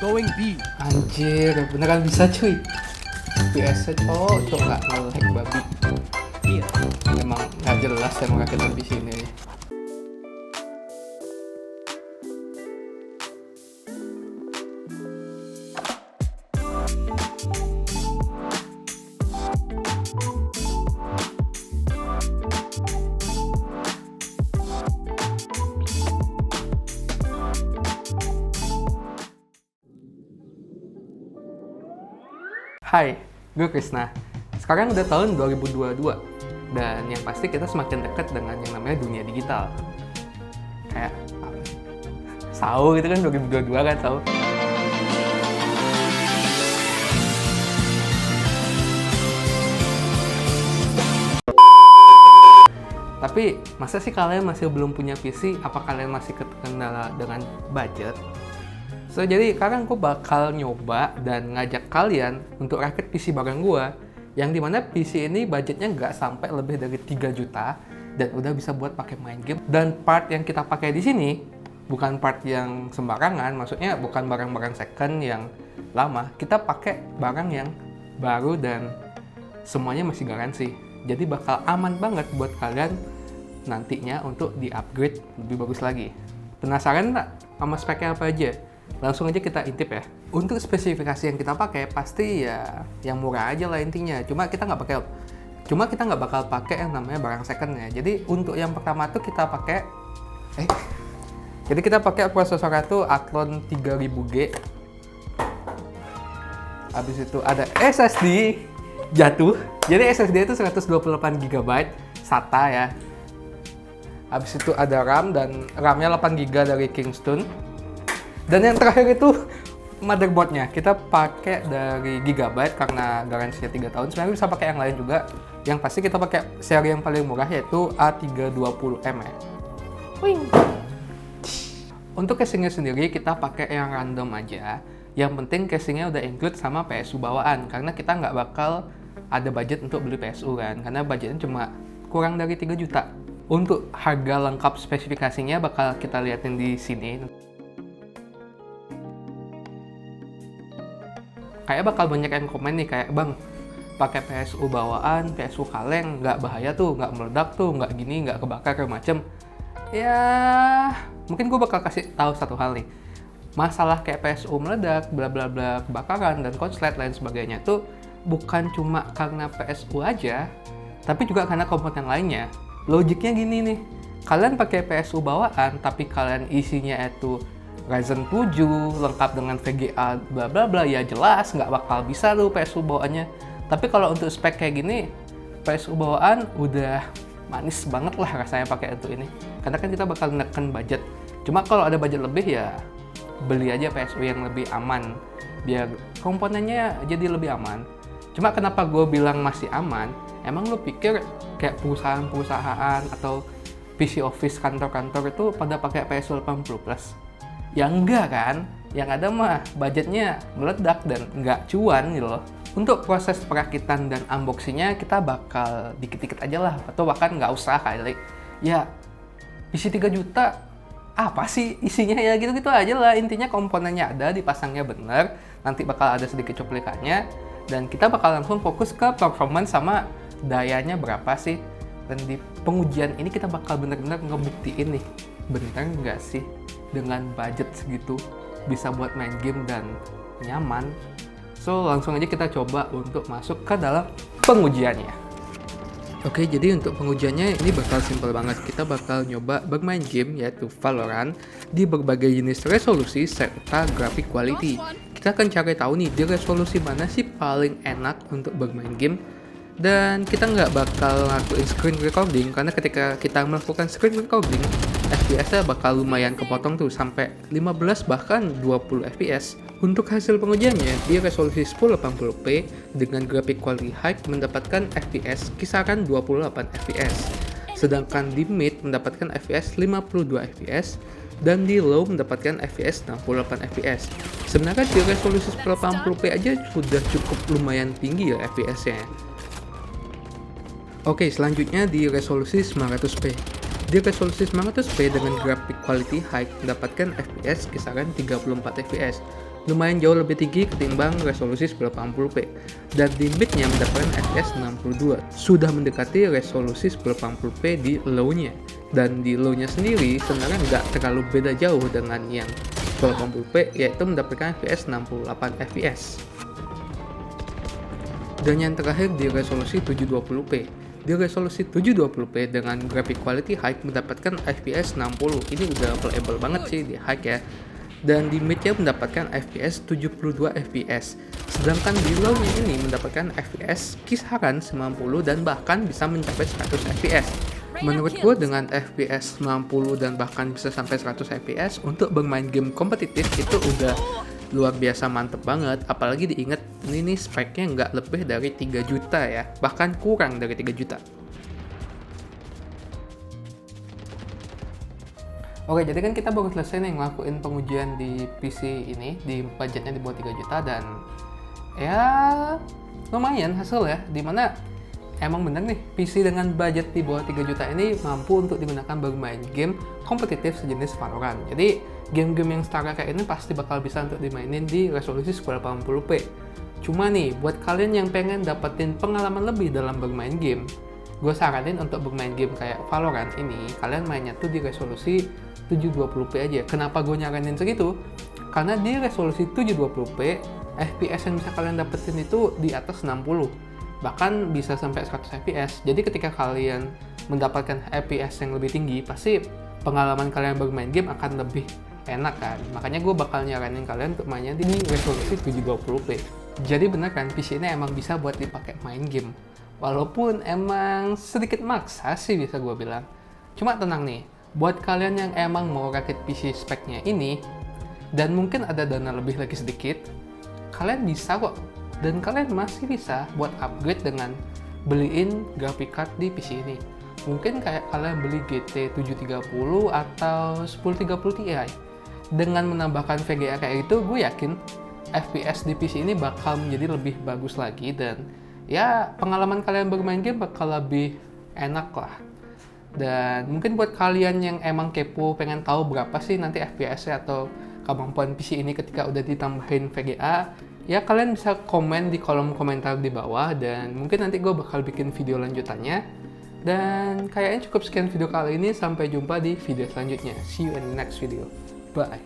Going B. Anjir, beneran bisa cuy. FPS-nya cowok nggak nge-lag babi. Iya. Emang nggak jelas emang rakitan di sini. Hai, gue Krisna. Sekarang udah tahun 2022, dan yang pasti kita semakin dekat dengan yang namanya dunia digital. Kayak apa sih? Sau gitu kan 2022 kan, Sau. Tapi masa sih kalian masih belum punya PC? Apa kalian masih terkendala dengan budget? So, jadi sekarang gue bakal nyoba dan ngajak kalian untuk rakit PC bareng gue, yang dimana PC ini budgetnya nggak sampai lebih dari 3 juta dan udah bisa buat pakai main game. Dan part yang kita pakai di sini bukan part yang sembarangan, maksudnya bukan barang-barang second yang lama. Kita pakai barang yang baru dan semuanya masih garansi. Jadi bakal aman banget buat kalian nantinya untuk di-upgrade lebih bagus lagi. Penasaran nggak sama speknya apa aja? Langsung aja kita intip ya. Untuk spesifikasi yang kita pakai pasti ya yang murah aja lah intinya. Cuma kita nggak bakal pakai yang namanya barang second ya. Jadi untuk yang pertama tuh kita pakai jadi kita pakai prosesornya tuh Athlon 3000G. Habis itu ada SSD jatuh. Jadi SSD itu 128 GB SATA ya. Habis itu ada RAM dan RAM-nya 8 GB dari Kingston. Dan yang terakhir itu motherboardnya. Kita pakai dari Gigabyte karena garansinya 3 tahun. Sebenarnya bisa pakai yang lain juga. Yang pasti kita pakai seri yang paling murah yaitu A320M ya. Wing. Untuk casingnya sendiri kita pakai yang random aja. Yang penting casingnya udah include sama PSU bawaan. Karena kita nggak bakal ada budget untuk beli PSU kan. Karena budgetnya cuma kurang dari 3 juta. Untuk harga lengkap spesifikasinya bakal kita liatin di sini. Kayak bakal banyak yang komen nih kayak, bang, pakai PSU bawaan, PSU kaleng, nggak bahaya tuh, nggak meledak tuh, nggak gini, nggak kebakar kayak macem. Ya, mungkin gue bakal kasih tahu satu hal nih. Masalah kayak PSU meledak, bla bla bla, kebakaran dan konslet lain sebagainya tuh bukan cuma karena PSU aja, tapi juga karena komponen lainnya. Logiknya gini nih, kalian pakai PSU bawaan, tapi kalian isinya itu Ryzen 7 lengkap dengan VGA bla bla bla, ya jelas nggak bakal bisa tuh PSU bawaannya. Tapi kalau untuk spek kayak gini, PSU bawaan udah manis banget lah rasanya pakai untuk ini. Karena kan kita bakal neken budget. Cuma kalau ada budget lebih ya beli aja PSU yang lebih aman, biar komponennya jadi lebih aman. Cuma kenapa gue bilang masih aman? Emang lo pikir kayak perusahaan-perusahaan atau PC office kantor-kantor itu pada pakai PSU 80 plus? Ya enggak kan, yang ada mah budgetnya meledak dan nggak cuan gitu loh. Untuk proses perakitan dan unboxingnya kita bakal dikit-dikit aja lah, atau bahkan nggak usah kali. Ya, isi 3 juta, apa sih isinya ya gitu-gitu aja lah. Intinya komponennya ada, dipasangnya bener, nanti bakal ada sedikit cuplikannya, dan kita bakal langsung fokus ke performance sama dayanya berapa sih. Dan di pengujian ini kita bakal bener-bener ngebuktiin nih, bener nggak sih dengan budget segitu bisa buat main game dan nyaman. So langsung aja kita coba untuk masuk ke dalam pengujiannya. Oke, jadi untuk pengujiannya ini bakal simple banget. Kita bakal nyoba bermain game yaitu Valorant di berbagai jenis resolusi serta grafik quality. Kita akan cari tahu nih di resolusi mana sih paling enak untuk bermain game. Dan kita nggak bakal ngelakuin screen recording karena ketika kita melakukan screen recording FPS-nya bakal lumayan kepotong tuh sampai 15 bahkan 20 FPS. Untuk hasil pengujiannya di resolusi 1080p dengan grafik quality high mendapatkan FPS kisaran 28 FPS. Sedangkan di mid mendapatkan FPS 52 FPS dan di low mendapatkan FPS 68 FPS. Sebenarnya di resolusi 1080p aja sudah cukup lumayan tinggi ya FPS-nya. Oke, selanjutnya di resolusi 900p. Di resolusi 900p dengan grafik quality high mendapatkan FPS kisaran 34 fps. Lumayan jauh lebih tinggi ketimbang resolusi 1080p. Dan di mid-nya mendapatkan FPS 62. Sudah mendekati resolusi 1080p di low-nya. Dan di low-nya sendiri sebenarnya nggak terlalu beda jauh dengan yang 1080p, yaitu mendapatkan FPS 68 fps. Dan yang terakhir di resolusi 720p. Di resolusi 720p dengan graphic quality high mendapatkan FPS 60. Ini udah playable banget sih di high ya. Dan di mid-nya mendapatkan FPS 72 fps. Sedangkan di low-nya ini mendapatkan FPS kisaran 90 dan bahkan bisa mencapai 100 fps. Menurut gue dengan FPS 90 dan bahkan bisa sampai 100 fps untuk bermain game kompetitif itu udah luar biasa mantep banget. Apalagi diingat ini nih speknya nggak lebih dari 3 juta ya, bahkan kurang dari 3 juta. Oke, jadi kan kita baru selesai nih ngelakuin pengujian di PC ini, di budgetnya di bawah 3 juta, dan ya lumayan hasil ya, dimana emang bener nih PC dengan budget di bawah 3 juta ini mampu untuk digunakan bermain game kompetitif sejenis Valorant. Jadi game-game yang setara kayak ini pasti bakal bisa untuk dimainin di resolusi 1080p. Cuma nih, buat kalian yang pengen dapetin pengalaman lebih dalam bermain game, gue saranin untuk bermain game kayak Valorant ini, kalian mainnya tuh di resolusi 720p aja. Kenapa gue nyaranin segitu? Karena di resolusi 720p, FPS yang bisa kalian dapetin itu di atas 60. Bahkan bisa sampai 100 fps. Jadi ketika kalian mendapatkan FPS yang lebih tinggi, pasti pengalaman kalian bermain game akan lebih enak kan. Makanya gue bakal nyaranin kalian untuk mainnya di resolusi 720p. Jadi bener kan, PC ini emang bisa buat dipakai main game. Walaupun emang sedikit maksa sih bisa gue bilang. Cuma tenang nih, buat kalian yang emang mau rakit PC speknya ini, dan mungkin ada dana lebih lagi sedikit, kalian bisa kok. Dan kalian masih bisa buat upgrade dengan beliin graphic card di PC ini. Mungkin kayak kalian beli GT 730 atau 1030 Ti. Dengan menambahkan VGA kayak itu, gue yakin FPS di PC ini bakal menjadi lebih bagus lagi, dan ya pengalaman kalian bermain game bakal lebih enak lah. Dan mungkin buat kalian yang emang kepo pengen tahu berapa sih nanti FPS-nya atau kemampuan PC ini ketika udah ditambahin VGA, ya kalian bisa komen di kolom komentar di bawah, dan mungkin nanti gue bakal bikin video lanjutannya. Dan kayaknya cukup sekian video kali ini, sampai jumpa di video selanjutnya. See you in the next video. Bye.